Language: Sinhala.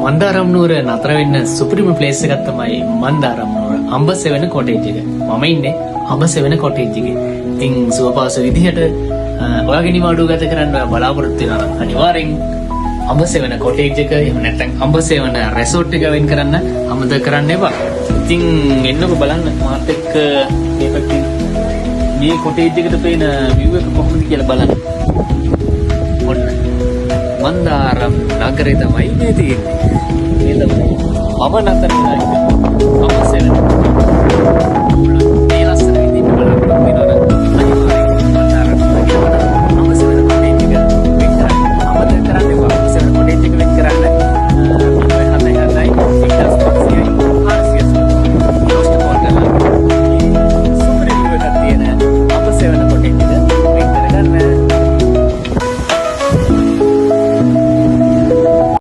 මන්දාරම් නුවර නතර වෙන්න සුපිරිම ප්ලේස් එකක් තමයි මන්දාරම් නුවර අඹසෙවන කොටේජ් එක. මම ඉන්නේ අඹසෙවන කොටේජ් එකේ. ඉතින් සුවපහසු විදිහට ඔයාගේ නිවාඩුව ගත කරන්න බලාපොරොත්තු වෙනවා නම් අනිවාර්යෙන් අඹසෙවන කොටේජ් එක එහෙම නැත්නම් අඹසෙවන රෙසෝට් එක වෙන් කරන්න අමතක කරන්න එපා. ඉතින් එන්නකො බලන්න මාත් එක්ක මේ පැත්තෙන් මේ කොටේජ් එකට පේන view එක කොහොමද කියලා බලන්න. ඔන්න මන්දාරම් නගරේ තමයි මේ තියෙන්නේ. මේ තමයි මම නතර වෙලා ඉන්න අඹසෙවන